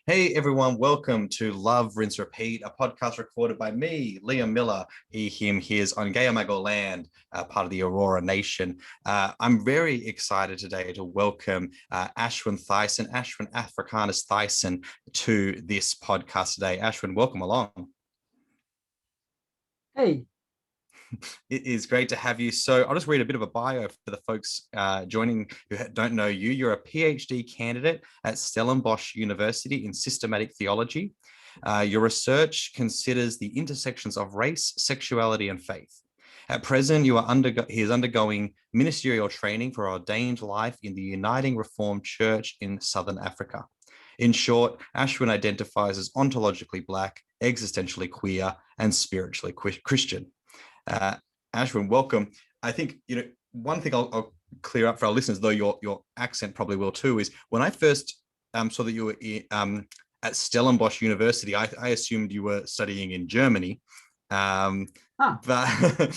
Hey everyone, welcome to Love, Rinse, Repeat, a podcast recorded by me, Liam Miller, he, him, his, on Gayamago land, part of the Aurora Nation. I'm very excited today to welcome Ashwin Thyssen, Ashwin Afrikanus Thyssen, to this podcast today. Ashwin, welcome along. Hey. It is great to have you. So I'll just read a bit of a bio for the folks joining who don't know you. You're a PhD candidate at Stellenbosch University in Systematic Theology. Your research considers the intersections of race, sexuality, and faith. At present, he is undergoing ministerial training for ordained life in the Uniting Reformed Church in Southern Africa. In short, Ashwin identifies as ontologically Black, existentially queer, and spiritually Christian. Ashwin, welcome. I think, one thing I'll clear up for our listeners, though your accent probably will too, is when I first saw that you were at Stellenbosch University, I assumed you were studying in Germany. But I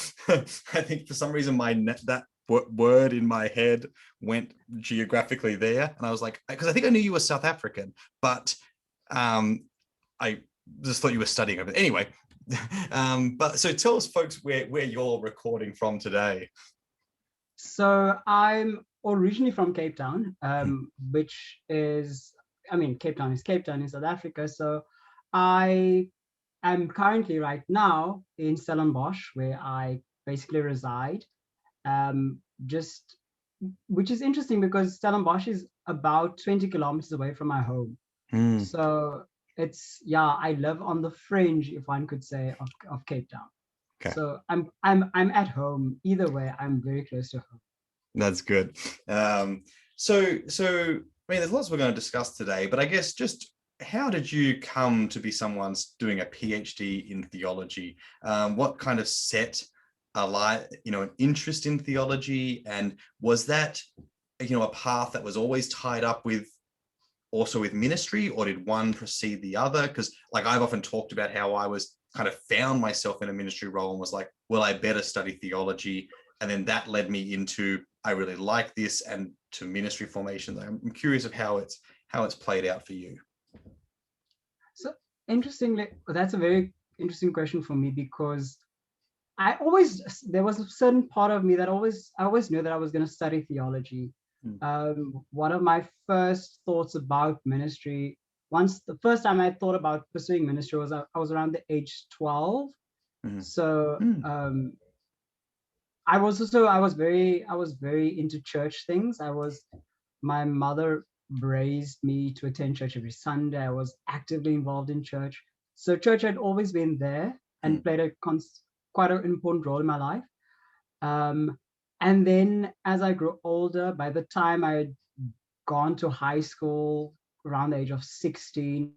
think for some reason that word in my head went geographically there. And I was like, because I think I knew you were South African, but I just thought you were studying over there. Anyway, but so tell us, folks, where you're recording from today. So I'm originally from Cape Town, which is, Cape Town is in South Africa. So I am currently right now in Stellenbosch, where I basically reside. Which is interesting because Stellenbosch is about 20 kilometers away from my home. So I live on the fringe, if one could say, of Cape Town. Okay. So I'm at home. Either way, I'm very close to home. That's good. So there's lots we're going to discuss today, but I guess just how did you come to be someone doing a PhD in theology? What kind of set an interest in theology, and was that a path that was always tied up with ministry, or did one precede the other? Because I've often talked about how I was kind of found myself in a ministry role and was like, well, I better study theology. And then that led me into, I really like this, and to ministry formation. I'm curious of how it's played out for you. So interestingly, that's a very interesting question for me, because there was a certain part of me that I always knew that I was going to study theology. One of my first thoughts about ministry, the first time I thought about pursuing ministry was I was around the age 12. Mm-hmm. So I was very into church things. My mother raised me to attend church every Sunday. I was actively involved in church. So church had always been there and played quite an important role in my life. And then as I grew older, by the time I had gone to high school around the age of 16,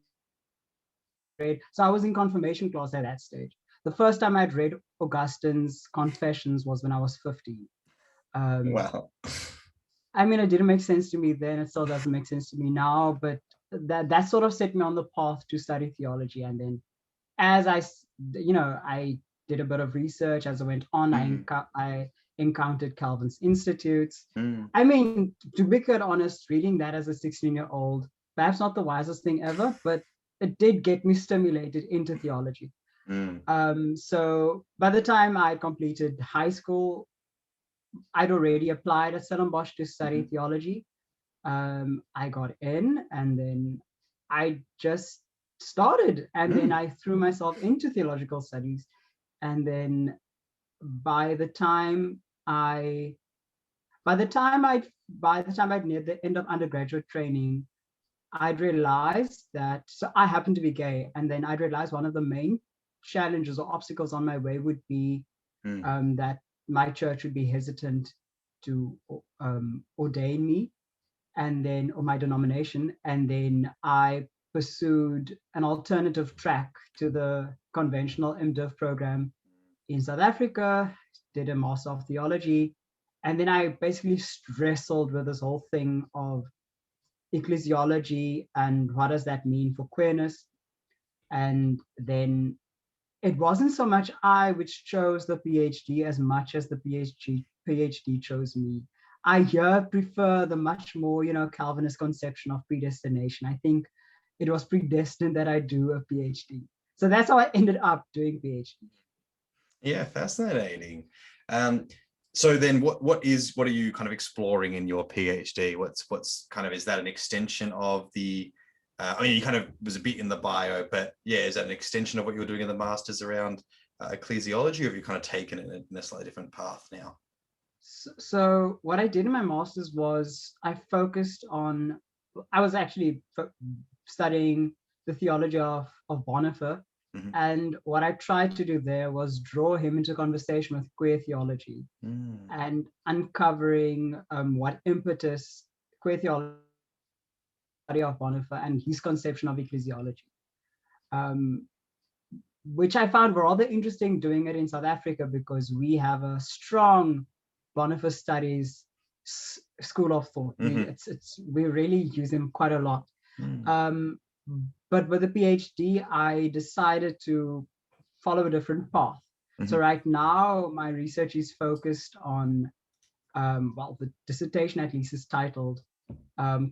so I was in confirmation class at that stage. The first time I'd read Augustine's Confessions was when I was 15. Wow. It didn't make sense to me then. It still doesn't make sense to me now, but that sort of set me on the path to study theology. And then as I did a bit of research as I went on, I encountered Calvin's Institutes. To be quite honest, reading that as a 16-year-old, perhaps not the wisest thing ever, but it did get me stimulated into theology. So by the time I completed high school, I'd already applied at Stellenbosch to study theology. I got in, and then I just started, and then I threw myself into theological studies. And then by the time I'd near the end of undergraduate training, I'd realized that, so I happen to be gay, and then I'd realized one of the main challenges or obstacles on my way would be that my church would be hesitant to ordain me, or my denomination. And then I pursued an alternative track to the conventional MDiv program in South Africa, did a Master of Theology, and then I basically wrestled with this whole thing of ecclesiology and what does that mean for queerness. And then it wasn't so much I which chose the PhD as much as the PhD chose me. I here prefer the much more, Calvinist conception of predestination. I think it was predestined that I do a PhD. So that's how I ended up doing PhD. Yeah, fascinating. So then what are you kind of exploring in your PhD? What's kind of, is that an extension of the, I mean, you kind of was a bit in the bio, but yeah, is that an extension of what you were doing in the master's around ecclesiology, or have you kind of taken it in a slightly different path now? So what I did in my master's was I focused on, I was actually studying the theology of Bonhoeffer. Mm-hmm. And what I tried to do there was draw him into conversation with queer theology and uncovering what impetus queer theology of Bonhoeffer and his conception of ecclesiology, which I found rather interesting doing it in South Africa because we have a strong Bonhoeffer studies school of thought. We really use him quite a lot. But with the PhD, I decided to follow a different path. So right now, my research is focused on, the dissertation at least is titled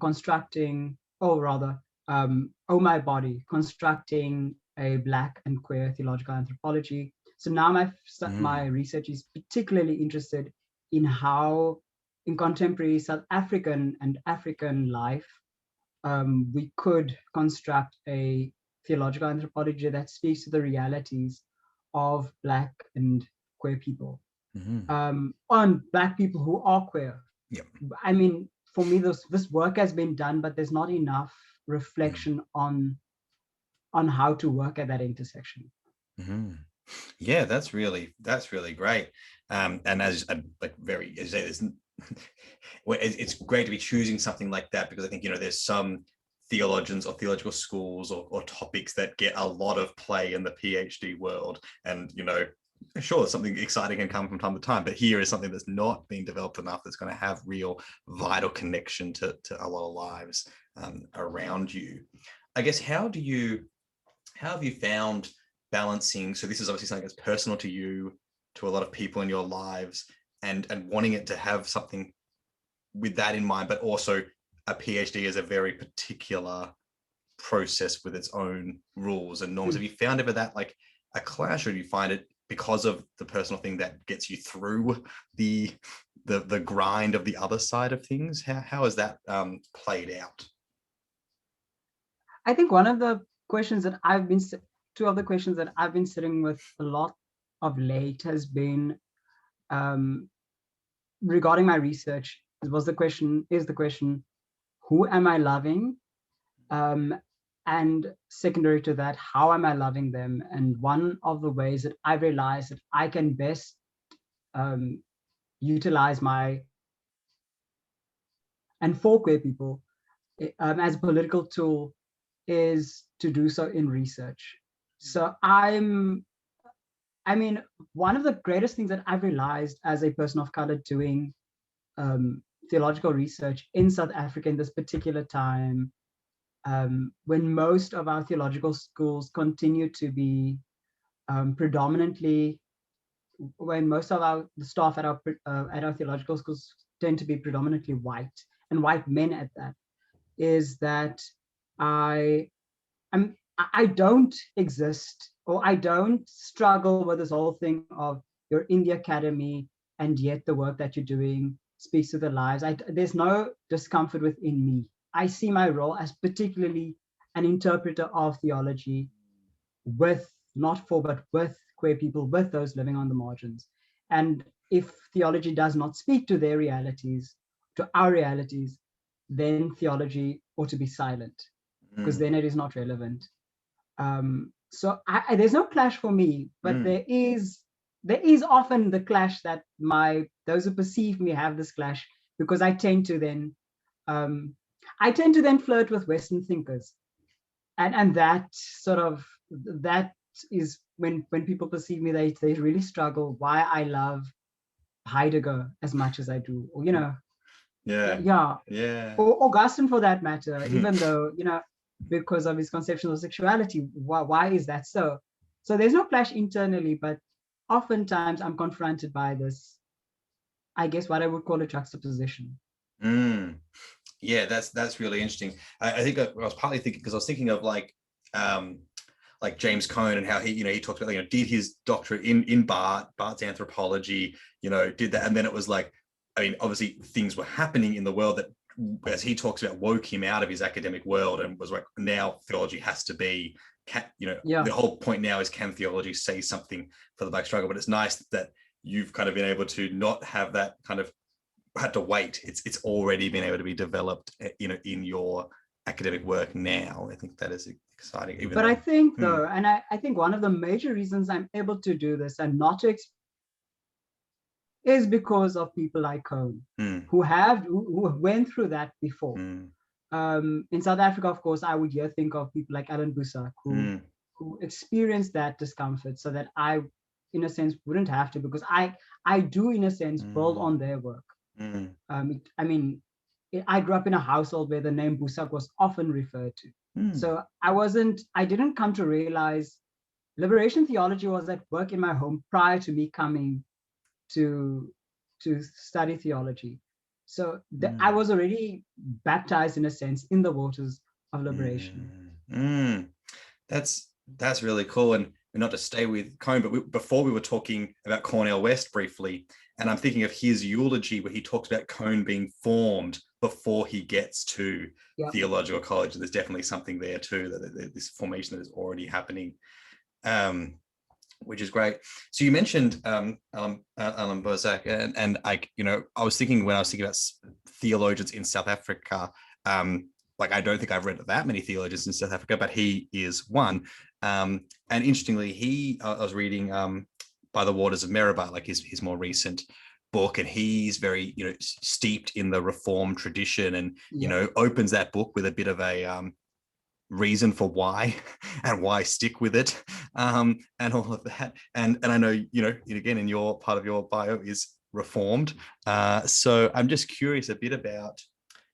constructing, or rather, Oh My Body, constructing a Black and Queer Theological Anthropology. So now my research is particularly interested in how, in contemporary South African and African life, we could construct a theological anthropology that speaks to the realities of Black and queer people, on Black people who are queer. Yep. I mean, for me, this work has been done, but there's not enough reflection on how to work at that intersection. Yeah, that's really great. And as it's great to be choosing something like that, because I think, there's some theologians or theological schools or topics that get a lot of play in the PhD world, and sure, something exciting can come from time to time, but here is something that's not being developed enough that's going to have real vital connection to a lot of lives around you. I guess, how have you found balancing, so this is obviously something that's personal to you, to a lot of people in your lives, and wanting it to have something with that in mind, but also a PhD is a very particular process with its own rules and norms. Have you found ever that like a clash, or do you find it, because of the personal thing, that gets you through the grind of the other side of things? How has that played out? I think two of the questions that I've been sitting with a lot of late has been, regarding my research, is the question, who am I loving? And secondary to that, how am I loving them? And one of the ways that I've realized that I can best utilize my, and for queer people, as a political tool, is to do so in research. So one of the greatest things that I've realized as a person of color doing theological research in South Africa in this particular time, when most of our theological schools continue to be predominantly, when most of the staff at our theological schools tend to be predominantly white, and white men at that, is that I don't exist, or I don't struggle with this whole thing of you're in the academy and yet the work that you're doing speaks to the lives. There's no discomfort within me. I see my role as particularly an interpreter of theology with, not for, but with queer people, with those living on the margins. And if theology does not speak to their realities, to our realities, then theology ought to be silent, because then it is not relevant. So there's no clash for me, but there is often the clash that those who perceive me have this clash, because I tend to then flirt with Western thinkers, and that is when people perceive me, they really struggle why I love Heidegger as much as I do, or or Augustine for that matter, even though because of his conception of sexuality. Why is that so? So there's no clash internally, but oftentimes I'm confronted by this, I guess, what I would call a juxtaposition. Yeah, that's really interesting. I think I was partly thinking because I was thinking of like James Cone and how he talked about, did his doctorate in Barth's anthropology, did that. And then it was like, I mean, obviously things were happening in the world that, as he talks about, woke him out of his academic world and was like, now theology has to be, the whole point now is, can theology say something for the Black struggle? But it's nice that you've kind of been able to not have that kind of had to wait. It's already been able to be developed, in your academic work now. I think that is exciting. I think though, and I think one of the major reasons I'm able to do this and not to is because of people like Cone, who went through that before. In South Africa, of course, I would think of people like Alan Busak, who experienced that discomfort, so that I, in a sense, wouldn't have to, because I do, in a sense, build on their work. I mean, I grew up in a household where the name Busak was often referred to. So I didn't come to realize liberation theology was at work in my home prior to me coming to study theology. So I was already baptized, in a sense, in the waters of liberation. That's really cool. And not to stay with Cone, but before we were talking about Cornel West briefly, and I'm thinking of his eulogy where he talks about Cone being formed before he gets to theological college. And there's definitely something there too, that this formation that is already happening, which is great. So you mentioned Alan Busak, and I was thinking, when I was thinking about theologians in South Africa, I don't think I've read that many theologians in South Africa, but he is one. And interestingly, I was reading By the Waters of Meribah, like his more recent book, and he's very steeped in the Reformed tradition, and opens that book with a bit of a reason for why and why stick with it, and all of that. And I know again, in your part of your bio is Reformed, so I'm just curious a bit about,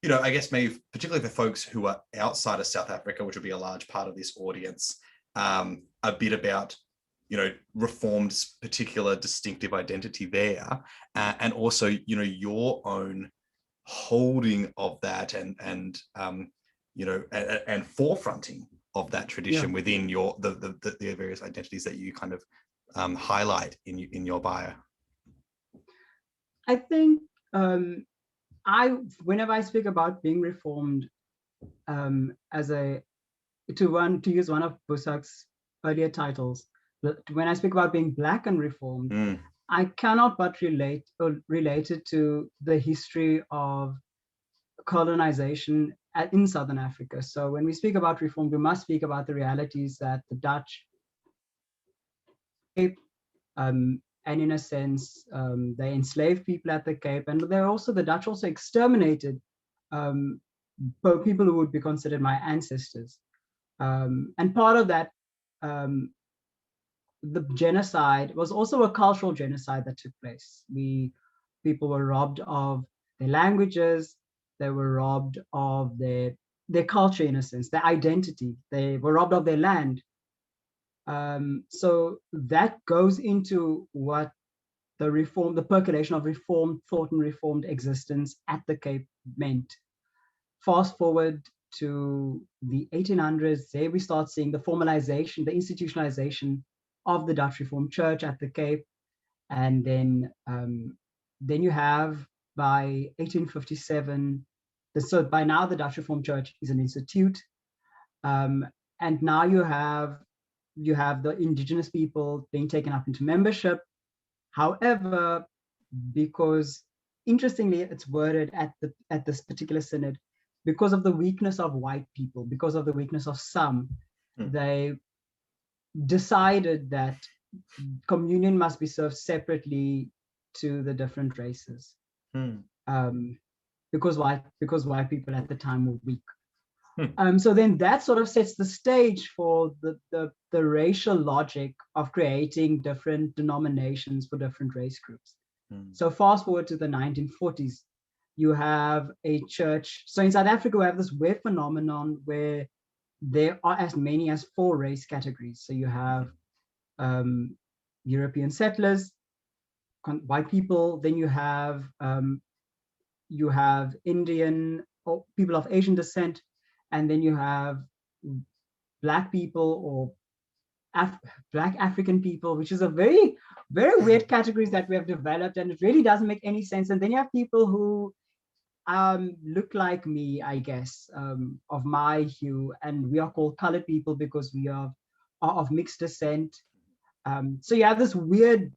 I guess maybe particularly for folks who are outside of South Africa, which would be a large part of this audience, a bit about Reformed's particular distinctive identity there, and also your own holding of that, and forefronting of that tradition within your the various identities that you kind of highlight in your bio. I think whenever I speak about being Reformed, to use one of Busak's earlier titles, when I speak about being Black and Reformed, I cannot but relate it to the history of colonization in Southern Africa. So when we speak about Reform, we must speak about the realities that the Dutch, and in a sense, they enslaved people at the Cape, and the Dutch also exterminated people who would be considered my ancestors. And part of that, the genocide was also a cultural genocide that took place. People were robbed of their languages, they were robbed of their culture, in a sense, their identity. They were robbed of their land. So that goes into what the percolation of Reformed thought and Reformed existence at the Cape meant. Fast forward to the 1800s, there we start seeing the formalization, the institutionalization of the Dutch Reformed Church at the Cape. And then you have, by 1857, so by now the Dutch Reformed Church is an institute, and now you have the indigenous people being taken up into membership. However, because interestingly, it's worded at this particular synod, because of the weakness of white people, because of the weakness of some, they decided that communion must be served separately to the different races, because white people at the time were weak. So then that sort of sets the stage for the racial logic of creating different denominations for different race groups. So fast forward to the 1940s, you have a church. So in South Africa, we have this weird phenomenon where there are as many as 4 race categories. So you have European settlers, white people, then you have Indian or people of Asian descent, and then you have Black people or Black African people, which is a very, very weird categories that we have developed, and it really doesn't make any sense. And then you have people who look like me, I guess, of my hue, and we are called colored people because we are of mixed descent. So you have this weird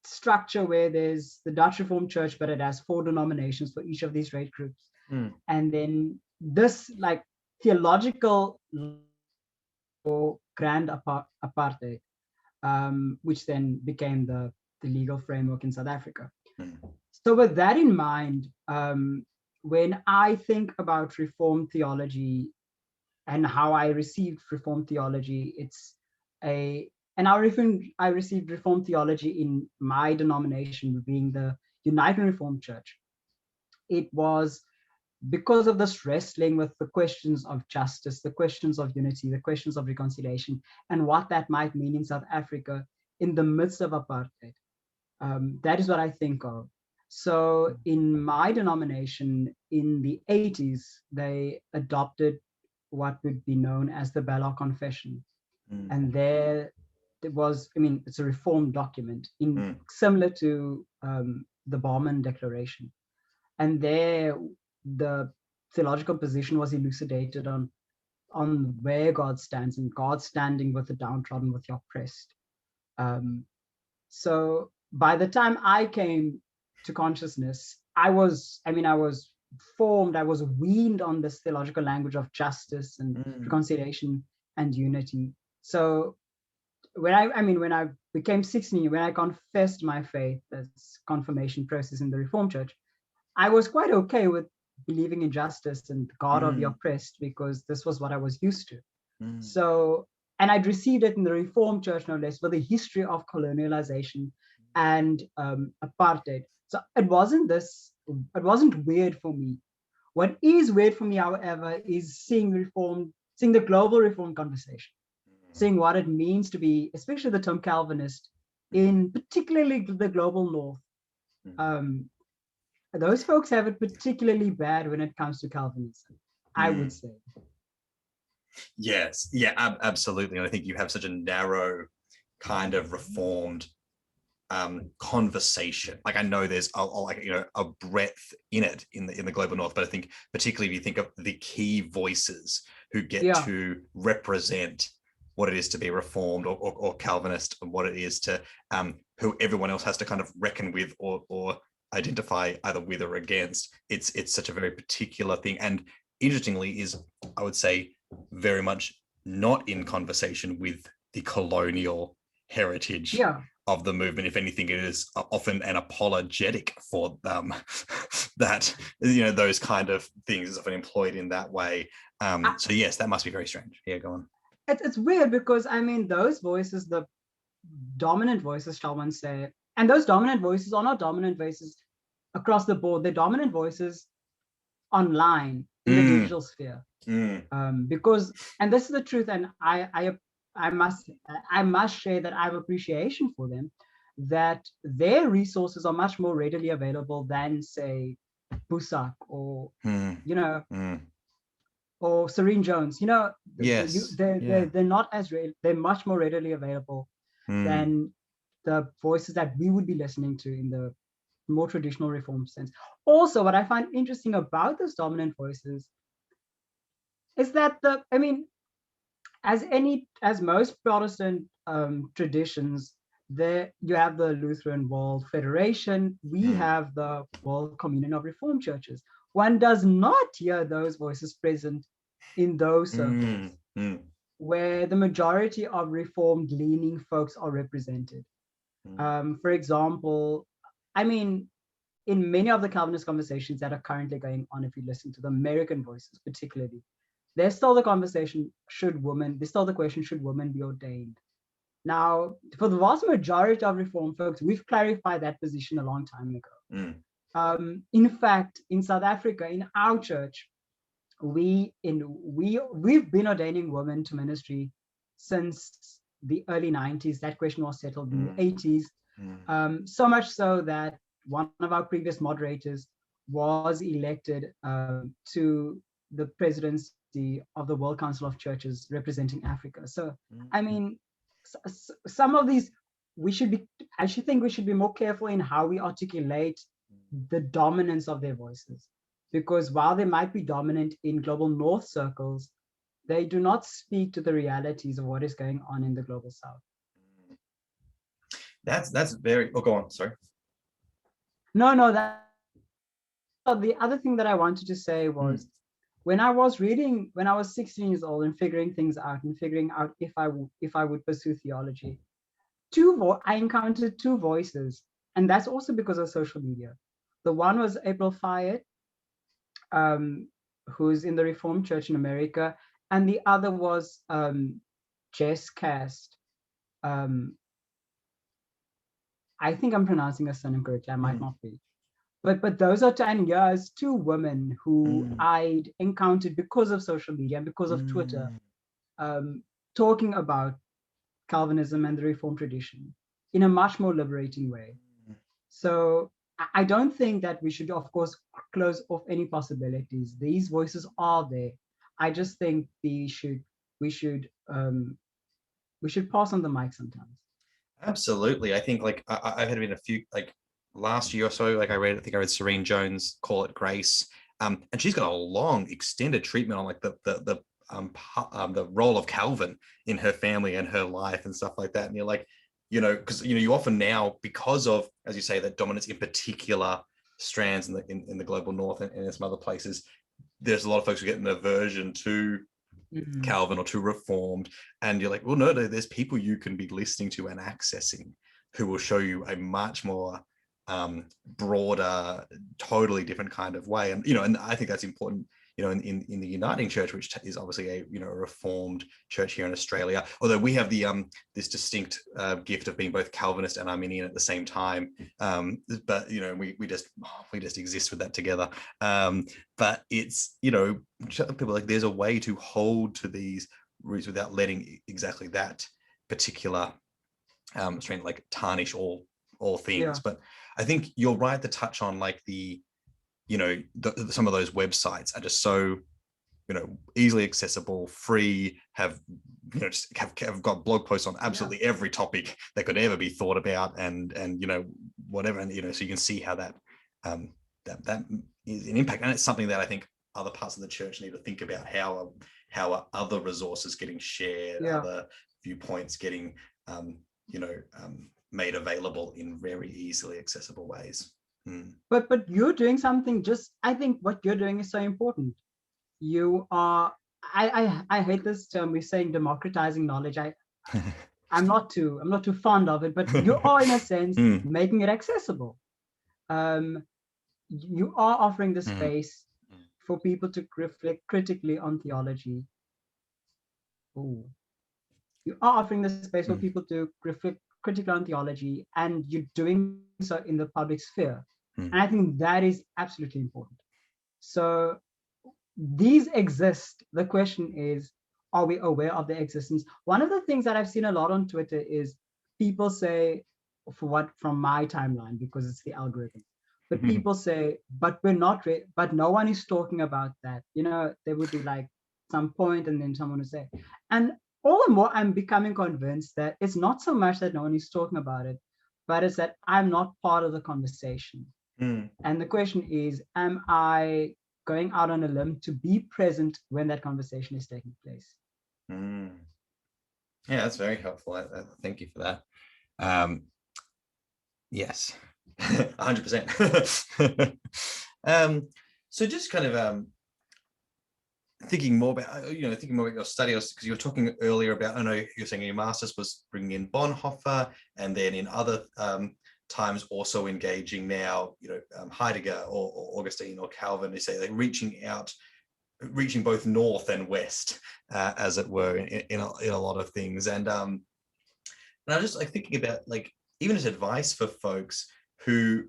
structure where there's the Dutch Reformed Church, but it has 4 denominations for each of these race groups. And then this like theological or grand apartheid, which then became the legal framework in South Africa. So with that in mind, when I think about Reformed theology and how I received Reformed theology, I received Reformed theology in my denomination, being the United Reformed Church. It was because of this wrestling with the questions of justice, the questions of unity, the questions of reconciliation, and what that might mean in South Africa in the midst of apartheid. That is what I think of. So in my denomination, in the 80s, they adopted what would be known as the Balor Confession. And there was, I mean, it's a reformed document similar to the Barman Declaration. And there, the theological position was elucidated on where God stands, and God standing with the downtrodden, with the oppressed. So by the time I came to consciousness, I was formed, I was weaned on this theological language of justice and reconciliation and unity. So when I became 16, when I confessed my faith, that's confirmation process in the Reformed Church, I was quite okay with believing in justice and God of the oppressed, because this was what I was used to. So, and I'd received it in the Reformed Church, no less, with a history of colonialization and apartheid. So it wasn't weird for me. What is weird for me, however, is seeing the global Reformed conversation, seeing what it means to be, especially the term Calvinist, in particularly the global North. Those folks have it particularly bad when it comes to Calvinism, I would say. Yes, yeah, absolutely. And I think you have such a narrow kind of Reformed conversation. Like, I know there's a breadth in it in the global North, but I think particularly if you think of the key voices who get to represent what it is to be Reformed or Calvinist, and what it is to who everyone else has to kind of reckon with or identify either with or against. It's such a very particular thing, and interestingly is, I would say, very much not in conversation with the colonial heritage of the movement. If anything, it is often an apologetic for that, those kind of things is often employed in that way. So yes, that must be very strange. Yeah, go on. It's weird because those voices, the dominant voices, shall one say, and those dominant voices are not dominant voices across the board. They're dominant voices online in the digital sphere. Because, and this is the truth, and I must share that I have appreciation for them, that their resources are much more readily available than, say, Busak or or Serene Jones. Yes, they're not as they're much more readily available than the voices that we would be listening to in the more traditional Reform sense. Also, what I find interesting about those dominant voices is that as most Protestant traditions, there you have the Lutheran World Federation, we have the World Communion of Reformed Churches. One does not hear those voices present in those circles where the majority of Reformed leaning folks are represented. For example, in many of the Calvinist conversations that are currently going on, if you listen to the American voices particularly, there's still the conversation, should women be ordained? Now, for the vast majority of Reformed folks, we've clarified that position a long time ago. In fact, in South Africa, in our church, we've been ordaining women to ministry since the early 90s. That question was settled in the 80s. So much so that one of our previous moderators was elected to the presidency of the World Council of Churches representing Africa. So, I mean, some of these, I should think we should be more careful in how we articulate the dominance of their voices. Because while they might be dominant in global North circles, they do not speak to the realities of what is going on in the global South. That's very, oh, go on, sorry. No, the other thing that I wanted to say was, when I was 16 years old and figuring things out and figuring out if I would pursue theology, I encountered two voices, and that's also because of social media. The one was April Fayette, who's in the Reformed Church in America, and the other was Jess Cast. I think I'm pronouncing her surname correctly. I might not be. But those are 10 years, two women who I'd encountered because of social media and because of Twitter, talking about Calvinism and the Reformed tradition in a much more liberating way. So I don't think that we should, of course, close off any possibilities. These voices are there. I just think we should pass on the mic sometimes. Absolutely. I think like I've had been a few, like last year or so, like I read Serene Jones' Call It Grace. And she's got a long extended treatment on like the role of Calvin in her family and her life and stuff like that. And you're like, because you often now, because of, as you say, that dominance in particular strands in the global North and in some other places, there's a lot of folks who get an aversion to Calvin or to Reformed, and you're like, well, no, there's people you can be listening to and accessing who will show you a much more broader, totally different kind of way. And and I think that's important, in the Uniting Church, which is obviously a Reformed church here in Australia, although we have the this distinct gift of being both Calvinist and Arminian at the same time, but we just exist with that together. But it's people like, there's a way to hold to these roots without letting exactly that particular strand like tarnish all things. Yeah. But I think you're right to touch on like some of those websites are just so easily accessible, free, have got blog posts on absolutely every topic that could ever be thought about, and whatever, and so you can see how that that is an impact. And it's something that I think other parts of the church need to think about, how are other resources getting shared, other viewpoints getting made available in very easily accessible ways. But you're doing something, I think what you're doing is so important. You are, I hate this term, we're saying democratizing knowledge. I'm not too fond of it, but you are in a sense making it accessible. You are offering the space for people to reflect critically on theology. You are offering the space for people to reflect critically on theology, and you're doing so in the public sphere. And I think that is absolutely important. So these exist. The question is, are we aware of their existence? One of the things that I've seen a lot on Twitter is people say, from my timeline, because it's the algorithm, but people say, but we're not, but no one is talking about that. There would be like some point, and then someone would say, and all the more I'm becoming convinced that it's not so much that no one is talking about it, but it's that I'm not part of the conversation. And the question is, am I going out on a limb to be present when that conversation is taking place? Yeah, that's very helpful. Thank you for that. Yes, 100%. So just kind of thinking more about your study, because you were talking earlier about, I know you're saying your master's was bringing in Bonhoeffer, and then in other times also engaging now, Heidegger or Augustine or Calvin. They say, like, reaching both north and west, as it were, in a lot of things. And I'm just like thinking about, like, even as advice for folks who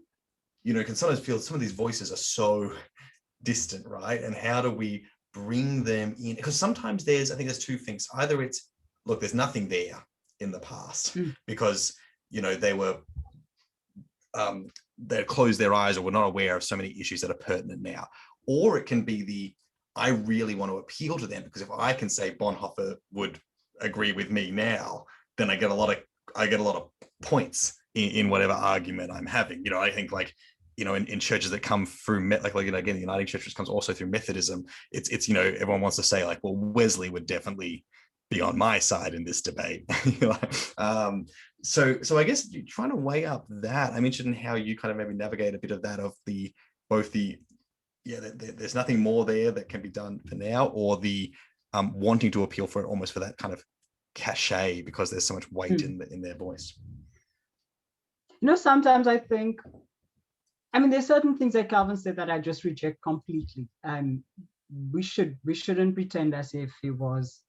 can sometimes feel some of these voices are so distant, right? And how do we bring them in? Because sometimes I think there's two things. Either it's, look, there's nothing there in the past because they were they close their eyes or were not aware of so many issues that are pertinent now. Or it can be I really want to appeal to them, because if I can say Bonhoeffer would agree with me now, then I get a lot of points in whatever argument I'm having. I think in churches that come through again, the Uniting Church, which comes also through Methodism, it's everyone wants to say well, Wesley would definitely be on my side in this debate. So I guess you're trying to weigh up that. I'm interested in how you kind of maybe navigate a bit of that, of there's nothing more there that can be done for now, or the wanting to appeal for it almost for that kind of cachet because there's so much weight in their voice. Sometimes I think, there's certain things that Calvin said that I just reject completely. We shouldn't pretend as if he was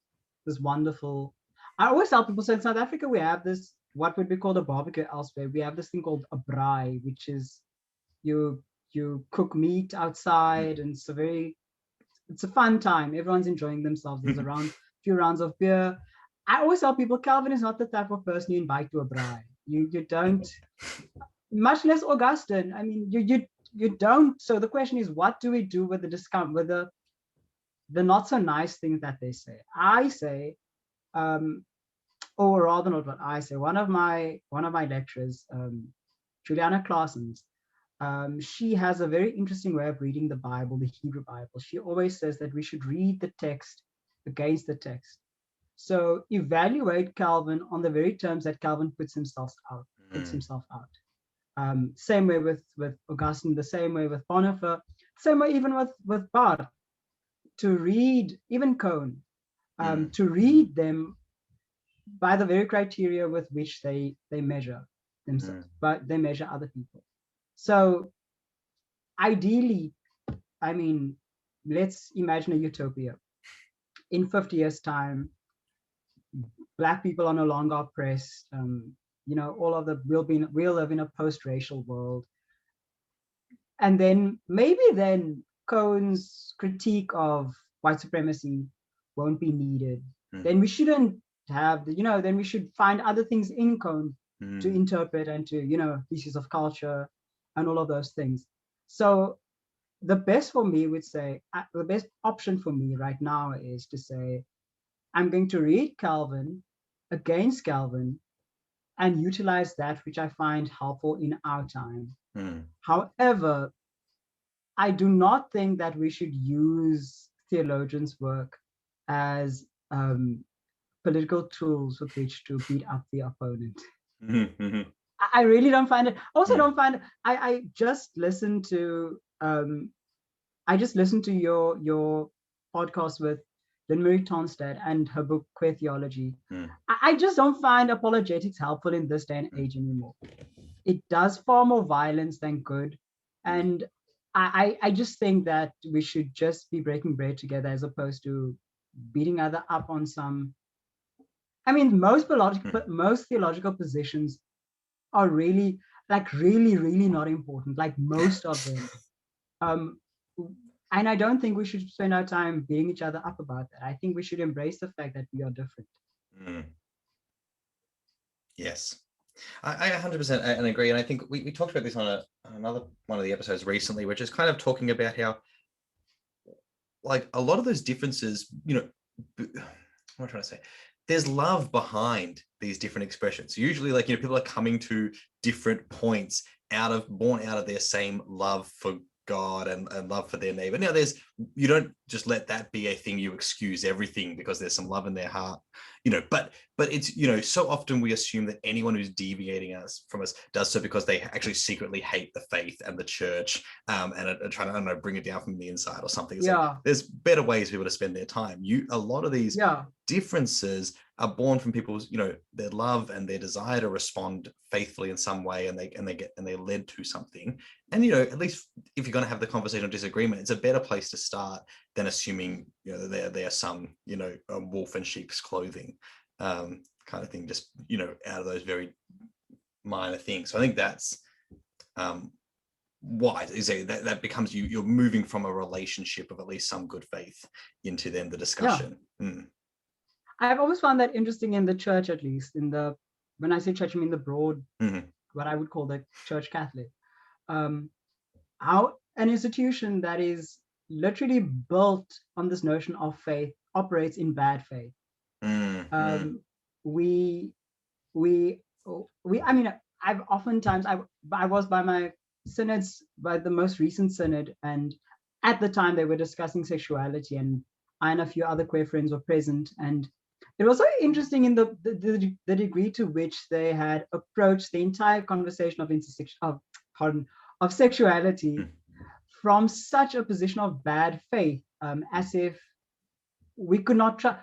this wonderful. I always tell people, so in South Africa we have this, what would be called a barbecue elsewhere. We have this thing called a braai, which is you cook meat outside, and it's a fun time. Everyone's enjoying themselves. There's a few rounds of beer. I always tell people, Calvin is not the type of person you invite to a braai. You don't, much less Augustine. You don't. So the question is, what do we do with the discount, with the not so nice things that they say? I say, or rather not what I say. One of my lecturers, Juliana Claessens, she has a very interesting way of reading the Bible, the Hebrew Bible. She always says that we should read the text against the text. So evaluate Calvin on the very terms that Calvin puts himself out. Same way with Augustine, the same way with Bonhoeffer, same way even with Barth. To read, even Cohn, to read them by the very criteria with which they measure themselves, but they measure other people. So ideally, let's imagine a utopia. In 50 years' time, Black people are no longer oppressed. We'll live in a post-racial world. And then maybe Cohen's critique of white supremacy won't be needed. Then we shouldn't have then we should find other things in Cohen to interpret and to, issues of culture and all of those things. So the best option for me right now is to say, I'm going to read Calvin against Calvin and utilize that which I find helpful in our time. However, I do not think that we should use theologians' work as political tools with which to beat up the opponent. I really don't find it. Also, don't find it. I just listened to your podcast with Lynn-Marie Tonstad and her book Queer Theology. I just don't find apologetics helpful in this day and age anymore. It does far more violence than good, and I just think that we should just be breaking bread together as opposed to beating other up on some. Most theological positions are really not important, like most of them. And I don't think we should spend our time beating each other up about that. I think we should embrace the fact that we are different. Yes, I 100% and agree. And I think we talked about this on another one of the episodes recently, which is kind of talking about how, a lot of those differences, what am I trying to say? There's love behind these different expressions. Usually, people are coming to different points born out of their same love for God and love for their neighbor. Now, you don't just let that be a thing you excuse everything because there's some love in their heart, but it's, so often we assume that anyone who's deviating from us does so because they actually secretly hate the faith and the church, and are trying to, bring it down from the inside or something. It's there's better ways for people to spend their time. A lot of these differences are born from people's, their love and their desire to respond faithfully in some way, and they're led to something. And at least if you're going to have the conversation of disagreement, it's a better place to start than assuming they are some a wolf in sheep's clothing kind of thing, just out of those very minor things. So I think that's wise. Is that becomes you're moving from a relationship of at least some good faith into then the discussion. I've always found that interesting in the church, at least when I say church, I mean the broad what I would call the Church Catholic. How an institution that is literally built on this notion of faith operates in bad faith. We I mean, I've oftentimes I was by my synods, by the most recent synod, and at the time they were discussing sexuality, and I and a few other queer friends were present, and it was so interesting in the degree to which they had approached the entire conversation of sexuality from such a position of bad faith, as if we could not trust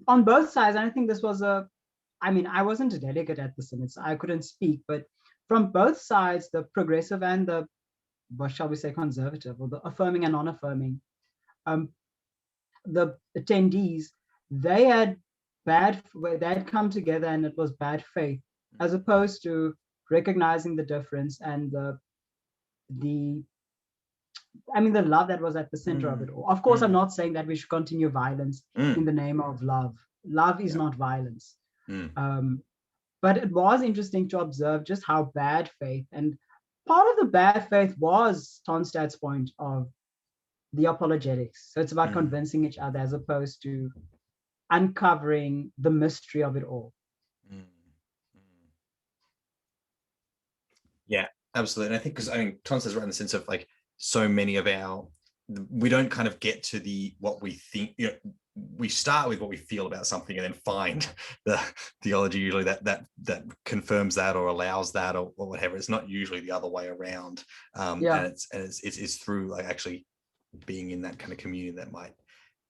on both sides. And I think this was I mean, I wasn't a delegate at the synod, so I couldn't speak, but from both sides, the progressive and the, what shall we say, conservative, or the affirming and non-affirming, the attendees, they had come together and it was bad faith, as opposed to recognizing the difference and the love that was at the center of it all. Of course, I'm not saying that we should continue violence in the name of love. Love is not violence. But it was interesting to observe just how bad faith, and part of the bad faith was Tonstad's point of the apologetics. So it's about convincing each other as opposed to uncovering the mystery of it all. Yeah, absolutely. And I think because Tonstad's right in the sense of like so many of we don't kind of get to what we think, we start with what we feel about something and then find the theology usually that confirms that or allows that or whatever. It's not usually the other way around. And it's through like actually being in that kind of community that might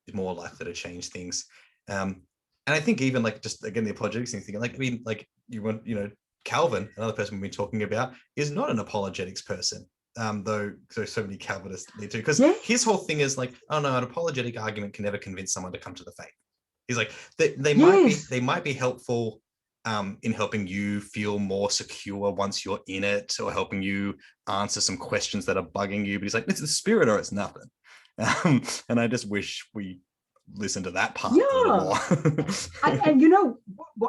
be more likely to change things. And I think even like just again the apologetics thing, like Calvin, another person we've been talking about, is not an apologetics person. Though there's so many Calvinists need to, because his whole thing is like, oh no, an apologetic argument can never convince someone to come to the faith. He's like, they might be helpful in helping you feel more secure once you're in it, or helping you answer some questions that are bugging you. But he's like, it's the spirit or it's nothing. And I just wish we listen to that part a little more.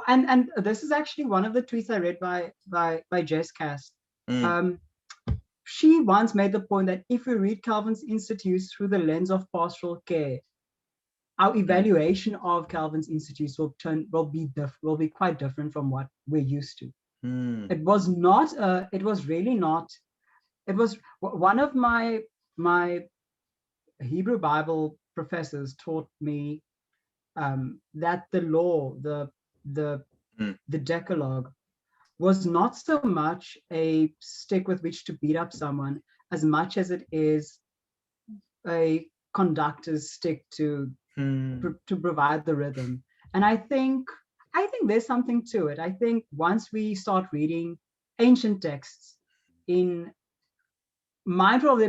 and this is actually one of the tweets I read by Jess Cast. She once made the point that if we read Calvin's Institutes through the lens of pastoral care, our evaluation of Calvin's Institutes will be quite different from what we're used to. It was one of my Hebrew Bible professors taught me that the law, the Decalogue, was not so much a stick with which to beat up someone as much as it is a conductor's stick to provide the rhythm. And I think there's something to it. I think once we start reading ancient texts in mindful of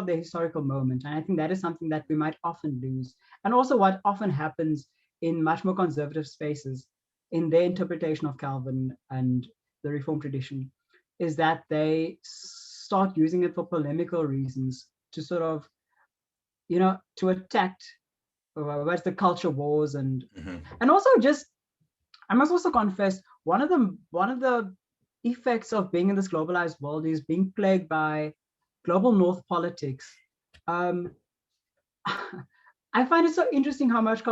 their historical moment, and I think that is something that we might often lose. And also what often happens in much more conservative spaces in their interpretation of Calvin and the Reformed tradition is that they start using it for polemical reasons to sort of, to attack what's the culture wars and also just, I must also confess, one of the effects of being in this globalized world is being plagued by global north politics. I find it so interesting how much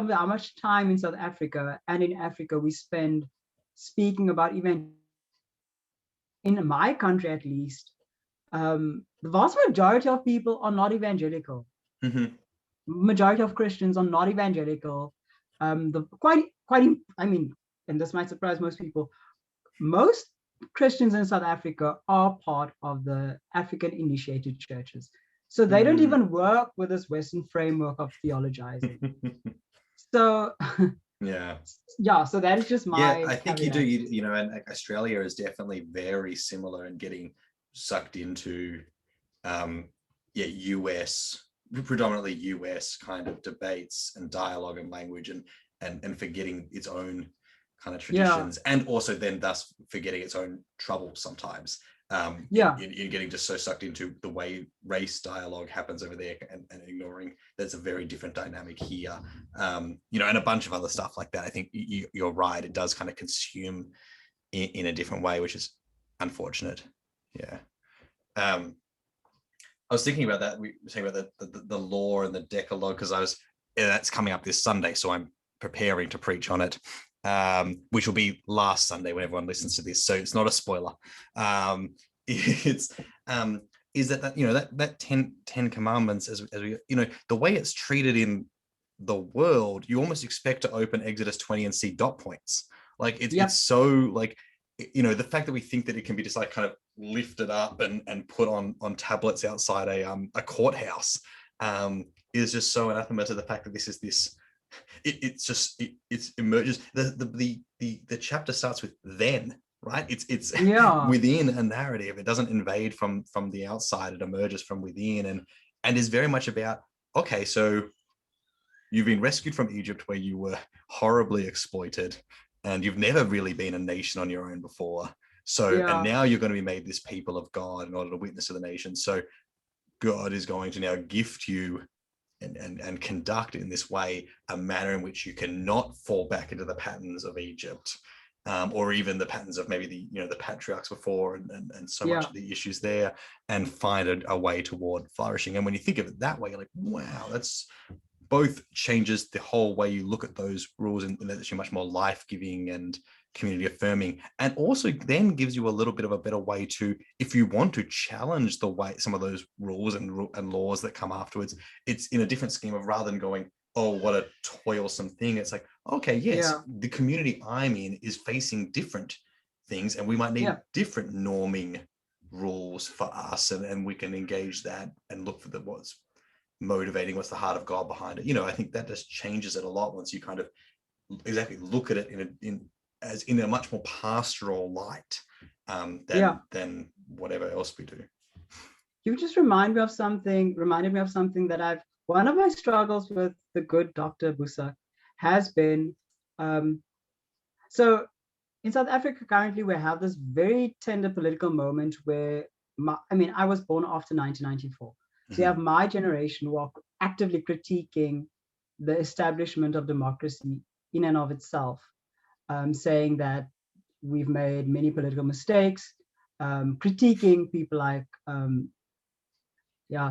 time in South Africa and in Africa we spend speaking about in my country at least, the vast majority of people are not evangelical. Majority of Christians are not evangelical. And this might surprise most people, most Christians in South Africa are part of the African initiated churches. So they don't even work with this Western framework of theologizing. So so that is just my I think caveat. You do, and Australia is definitely very similar in getting sucked into predominantly US kind of debates and dialogue and language and forgetting its own kind of traditions, and also then thus forgetting its own trouble sometimes. In getting just so sucked into the way race dialogue happens over there and ignoring there's a very different dynamic here, and a bunch of other stuff like that. I think you're right, it does kind of consume in a different way, which is unfortunate. Yeah. I was thinking about that. We were talking about the law and the Decalogue, because that's coming up this Sunday, so I'm preparing to preach on it, which will be last Sunday when everyone listens to this, so it's not a spoiler. It's is that you know that 10 commandments, as we, you know, the way it's treated in the world, you almost expect to open Exodus 20 and see dot points. Like it's so, like, you know, the fact that we think that it can be just like kind of lifted up and put on tablets outside a courthouse is just so anathema to the fact that this is this. It emerges. The chapter starts with then, right? It's within a narrative. It doesn't invade from the outside. It emerges from within, and is very much about, okay, so you've been rescued from Egypt, where you were horribly exploited, and you've never really been a nation on your own before. So, and now you're going to be made this people of God in order to witness to the nation. So God is going to now gift you and conduct in this way a manner in which you cannot fall back into the patterns of Egypt, or even the patterns of maybe the patriarchs before, and so much of the issues there, and find a way toward flourishing. And when you think of it that way, you're like, wow, that's both changes the whole way you look at those rules, and that's actually much more life-giving and community affirming, and also then gives you a little bit of a better way to, if you want to challenge the way some of those rules and laws that come afterwards, it's in a different scheme of, rather than going, oh, what a toilsome thing, it's like, okay, yes, the community I'm in is facing different things, and we might need different norming rules for us, and we can engage that and look for what's motivating, what's the heart of God behind it. You know, I think that just changes it a lot once you kind of exactly look at it in a much more pastoral light than whatever else we do. You just reminded me of something that one of my struggles with the good Dr. Busak has been, so in South Africa currently we have this very tender political moment where, I was born after 1994. So you have my generation who are actively critiquing the establishment of democracy in and of itself, saying that we've made many political mistakes, critiquing people like,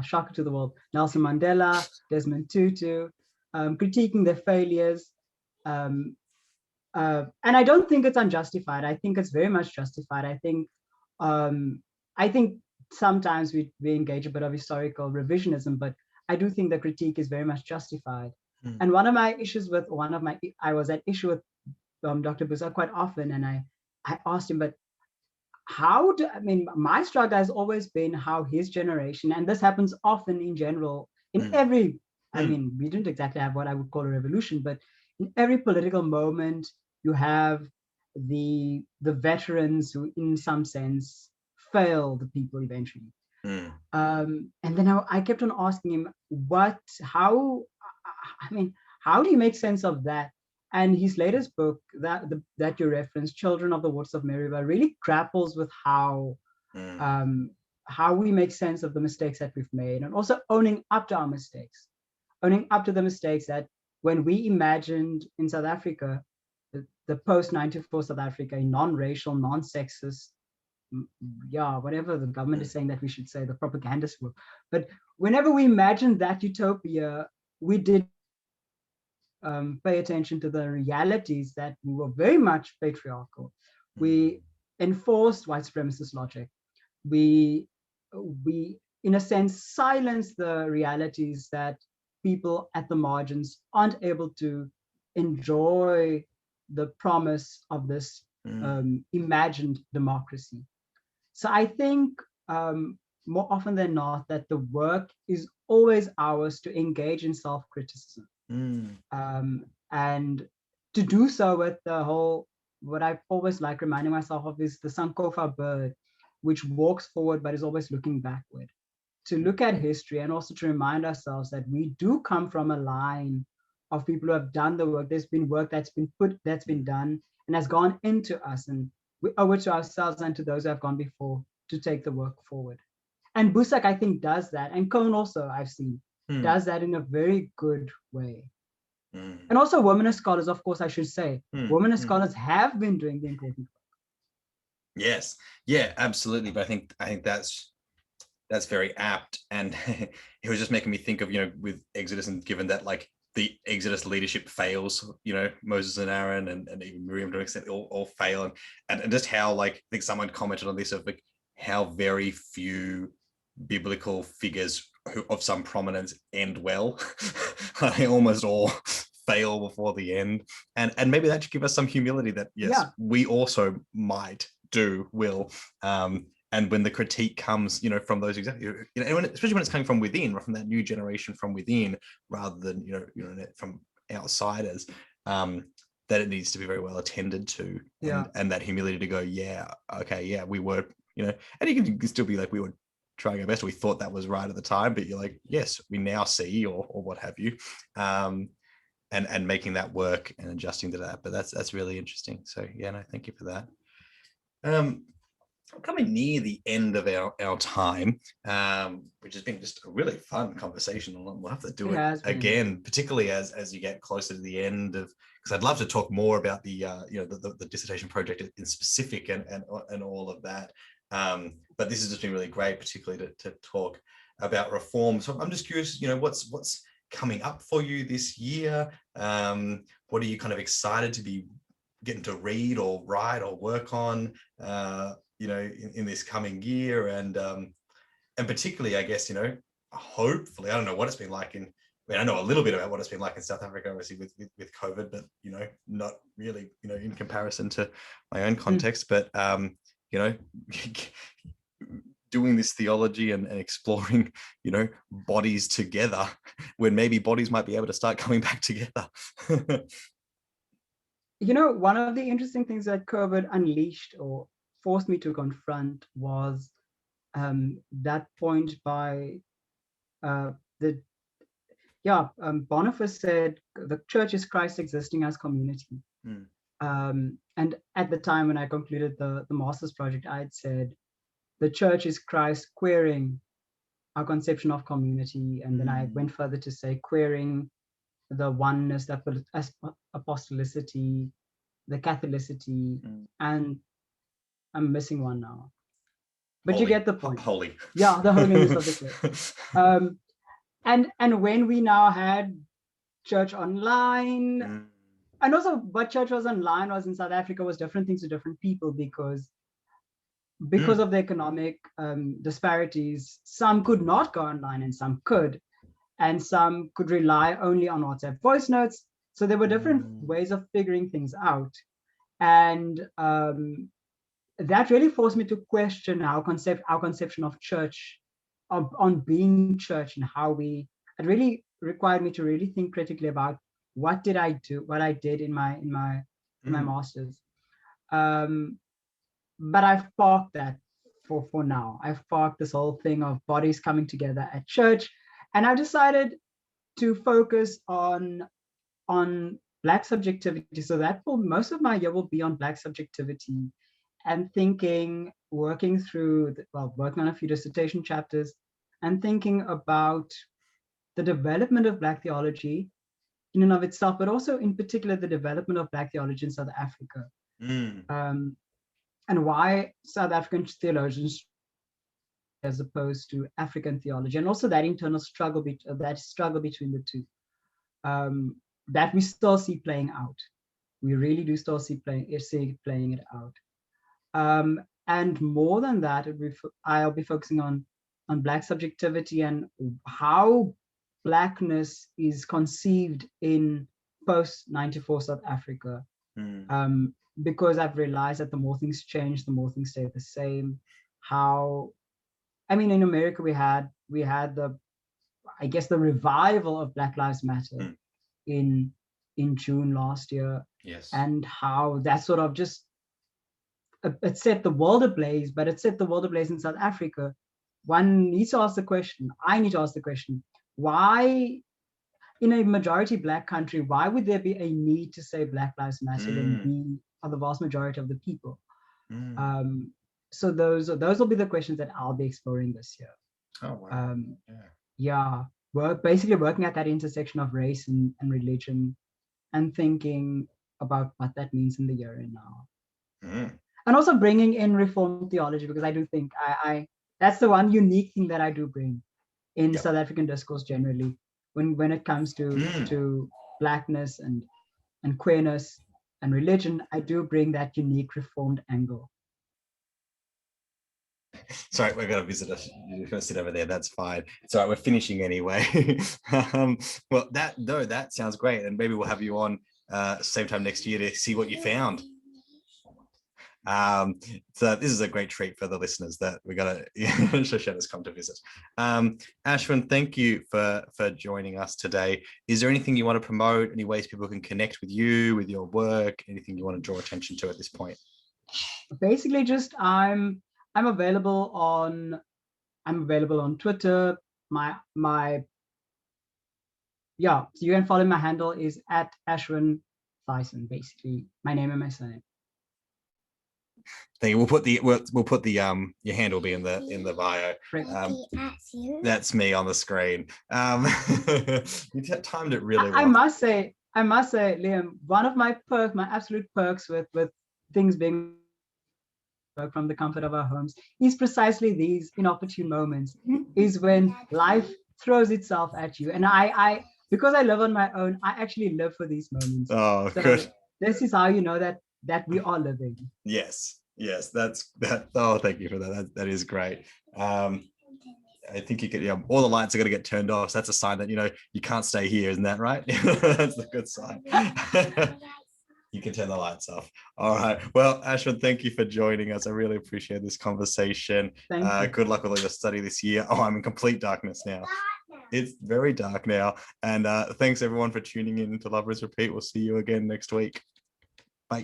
shocker to the world, Nelson Mandela, Desmond Tutu, critiquing their failures. And I don't think it's unjustified. I think it's very much justified. I think sometimes we engage a bit of historical revisionism, but I do think the critique is very much justified. And one of my issues with I was at issue with Dr. Busak quite often, and I asked him, but my struggle has always been how his generation, and this happens often in general, in every, we didn't exactly have what I would call a revolution, but in every political moment, you have the veterans who, in some sense, fail the people eventually. And then I kept on asking him, how do you make sense of that? And his latest book that you referenced, Children of the Waters of Meribah, really grapples with how we make sense of the mistakes that we've made, and also owning up to our mistakes, owning up to the mistakes that when we imagined in South Africa, the post-94 South Africa, a non-racial, non-sexist, whatever the government is saying that we should say, the propagandists will. But whenever we imagined that utopia, we did pay attention to the realities that we were very much patriarchal. We enforced white supremacist logic. We in a sense silenced the realities that people at the margins aren't able to enjoy the promise of this imagined democracy. So I think more often than not that the work is always ours to engage in self-criticism. And to do so with the whole, what I always like reminding myself of is the Sankofa bird, which walks forward but is always looking backward. To look at history and also to remind ourselves that we do come from a line of people who have done the work. There's been work that's been done and has gone into us, and we owe it to ourselves and to those who have gone before to take the work forward. And Busak, I think, does that. And Cohn also, I've seen, does that in a very good way. And also womanist scholars, of course, I should say, womanist scholars have been doing the important work. Yes, yeah, absolutely. But I think that's very apt, and it was just making me think of, with Exodus, and given that like the Exodus leadership fails, Moses and Aaron, and even Miriam to an extent all fail, and just how, like, I think someone commented on this, of like how very few biblical figures of some prominence end well. They almost all fail before the end, and maybe that should give us some humility that yes, we also might will. And when the critique comes, from those exactly, especially when it's coming from within, from that new generation from within, rather than from outsiders, that it needs to be very well attended to, and that humility to go, yeah, okay, yeah, we were, and you can still be like, we were trying our best, we thought that was right at the time, but you're like, yes, we now see, or what have you, and making that work and adjusting to that. But that's really interesting. So yeah, no, thank you for that. Coming near the end of our time, which has been just a really fun conversation. We'll have to do it again, particularly as you get closer to the end of, because I'd love to talk more about the the dissertation project in specific, and all of that. But this has just been really great, particularly to talk about reform. So I'm just curious, what's coming up for you this year? What are you kind of excited to be getting to read or write or work on, in this coming year, and particularly, I guess, hopefully, I don't know what it's been like I know a little bit about what it's been like in South Africa, obviously with COVID, but not really, in comparison to my own context, but doing this theology and exploring, bodies together, when maybe bodies might be able to start coming back together. One of the interesting things that COVID unleashed or forced me to confront was that point by Boniface said, the church is Christ existing as community. And at the time when I concluded the master's project, I had said, the church is Christ queering our conception of community. And then I went further to say, queering the oneness, that apostolicity, the Catholicity, and I'm missing one now. But you get the point. Holy. Yeah, the holiness of the church. And when we now had church online, and also what church was online was in South Africa was different things to different people, because of the economic disparities, some could not go online and some could, and some could rely only on WhatsApp voice notes. So there were different ways of figuring things out. And that really forced me to question our conception of church, on being church, and how it really required me to really think critically about what I did in my master's. But I've parked that for now. I've parked this whole thing of bodies coming together at church, and I've decided to focus on Black subjectivity. So that for most of my year will be on Black subjectivity, and working on a few dissertation chapters, and thinking about the development of Black theology in and of itself, but also in particular the development of Black theology in South Africa, and why South African theologians as opposed to African theology, and also that internal struggle, between the two, that we still see playing out. We really do still see playing it out. And more than that, I'll be focusing on Black subjectivity and how Blackness is conceived in post-94 South Africa. Because I've realized that the more things change, the more things stay the same. In America, we had the revival of Black Lives Matter in June last year. Yes. And how that sort of just, it set the world ablaze, but it set the world ablaze in South Africa. One needs to ask the question, I need to ask the question, why, in a majority Black country, why would there be a need to say Black Lives Matter when we are the vast majority of the people? So those will be the questions that I'll be exploring this year. Oh, wow. Basically working at that intersection of race and religion, and thinking about what that means in the here and now. and also bringing in Reformed theology, because I do think I that's the one unique thing that I do bring in Yep. South African discourse generally, when it comes to Blackness and queerness and religion. I do bring that unique Reformed angle. Sorry, we're going to visit us. You're going to sit over there. That's fine. It's all right. We're finishing anyway. Well, that sounds great. And maybe we'll have you on same time next year to see what you found. So this is a great treat for the listeners that we're going to Shoshanna's come to visit. Ashwin, thank you for joining us today. Is there anything you want to promote? Any ways people can connect with you, with your work? Anything you want to draw attention to at this point? Basically, just I'm available on Twitter. So you can follow my handle is at Ashwin Thyssen, basically my name and my surname. Thank you. We'll put the your hand will be in the bio. That's me on the screen. You timed it really well. I must say, Liam, one of my absolute perks with things being from the comfort of our homes is precisely these inopportune moments, is when life throws itself at you. And I because I live on my own, I actually live for these moments. Oh, so good. This is how you know that we are living. Yes, that's that. Oh, thank you for that. That is great. I think you could, all the lights are going to get turned off. So that's a sign that, you can't stay here. Isn't that right? That's a good sign. You can turn the lights off. All right. Well, Ashwin, thank you for joining us. I really appreciate this conversation. Good luck with all your study this year. Oh, I'm in complete darkness now. It's very dark now. And thanks everyone for tuning in to Lovers Repeat. We'll see you again next week. Bye.